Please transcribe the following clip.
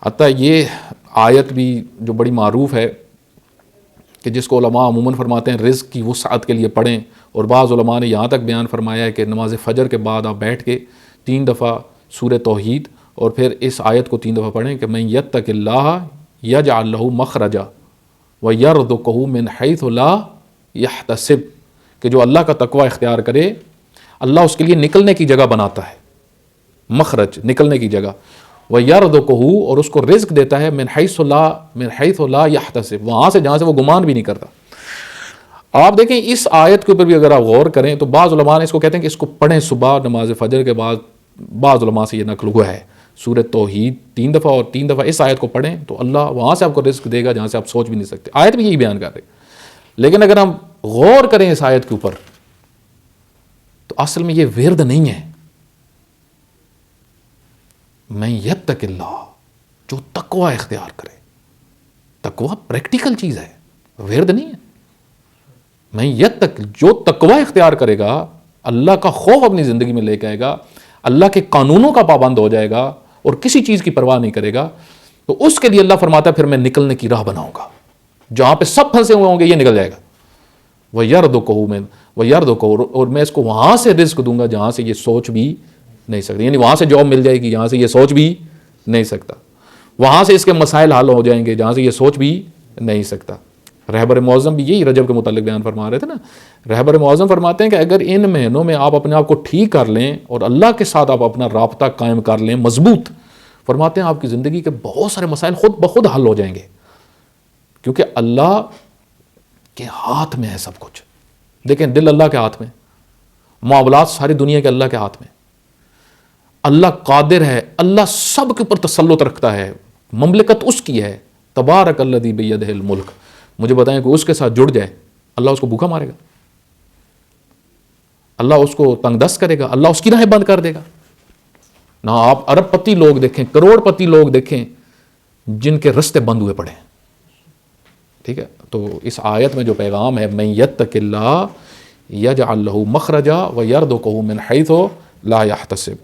حتیٰ یہ آیت بھی جو بڑی معروف ہے کہ جس کو علماء عموماً فرماتے ہیں رزق کی وسعت کے لیے پڑھیں، اور بعض علماء نے یہاں تک بیان فرمایا ہے کہ نماز فجر کے بعد آپ بیٹھ کے 3 دفعہ سورہ توحید اور پھر اس آیت کو 3 دفعہ پڑھیں کہ من یتق اللہ یجعل لہ مخرجا ویرزقہ من حیث لا یحتسب، کہ جو اللہ کا تقوی اختیار کرے اللہ اس کے لیے نکلنے کی جگہ بناتا ہے، مخرج نکلنے کی جگہ، وَيَرْزُقُهُ اور اس کو رزق دیتا ہے من حیث لا یحتسب، وہاں سے جہاں سے وہ گمان بھی نہیں کرتا۔ آپ دیکھیں اس آیت کے اوپر بھی اگر آپ غور کریں تو بعض علماء نے اس کو کہتے ہیں کہ اس کو پڑھیں صبح نماز فجر کے بعد، بعض علماء سے یہ نقل ہوا ہے سورہ توحید 3 دفعہ اور 3 دفعہ اس آیت کو پڑھیں تو اللہ وہاں سے آپ کو رزق دے گا جہاں سے آپ سوچ بھی نہیں سکتے۔ آیت بھی یہی بیان کر رہے، لیکن اگر ہم غور کریں اس آیت کے اوپر تو اصل میں یہ ورد نہیں ہے، من یتق اللہ، جو تقوی اختیار کرے، تقوی پریکٹیکل چیز ہے، ورد نہیں ہے۔ من یتق، جو تقوی اختیار کرے گا، اللہ کا خوف اپنی زندگی میں لے کے آئے گا، اللہ کے قانونوں کا پابند ہو جائے گا اور کسی چیز کی پرواہ نہیں کرے گا، تو اس کے لیے اللہ فرماتا ہے پھر میں نکلنے کی راہ بناؤں گا، جہاں پہ سب پھنسے ہوئے ہوں گے یہ نکل جائے گا۔ وَيَرْزُقُهُ اور میں اس کو وہاں سے رزق دوں گا جہاں سے یہ سوچ بھی نہیں سکتا، یعنی وہاں سے جاب مل جائے گی جہاں سے یہ سوچ بھی نہیں سکتا، وہاں سے اس کے مسائل حل ہو جائیں گے جہاں سے یہ سوچ بھی نہیں سکتا۔ رہبر معظم بھی یہی رجب کے متعلق بیان فرما رہے تھے نا، رہبر معظم فرماتے ہیں کہ اگر ان مہینوں میں آپ اپنے آپ کو ٹھیک کر لیں اور اللہ کے ساتھ آپ اپنا رابطہ قائم کر لیں مضبوط، فرماتے ہیں آپ کی زندگی کے بہت سارے مسائل خود بخود حل ہو جائیں گے، کیونکہ اللہ کے ہاتھ میں ہے سب کچھ۔ دیکھیں دل اللہ کے ہاتھ میں، معاملات ساری دنیا کے اللہ کے ہاتھ میں، اللہ قادر ہے، اللہ سب کے اوپر تسلط رکھتا ہے، مملکت اس کی ہے، تبارک الذی بیدہ الملک۔ مجھے بتائیں کہ اس کے ساتھ جڑ جائے اللہ اس کو بھوکا مارے گا، اللہ اس کو تنگ دست کرے گا، اللہ اس کی راہیں بند کر دے گا نہ۔ آپ ارب پتی لوگ دیکھیں، کروڑ پتی لوگ دیکھیں جن کے رستے بند ہوئے پڑے ہیں، ٹھیک ہے۔ تو اس آیت میں جو پیغام ہے من یتق اللہ یجعل لہ مخرجا ویرزقہ من حیث لا یحتسب۔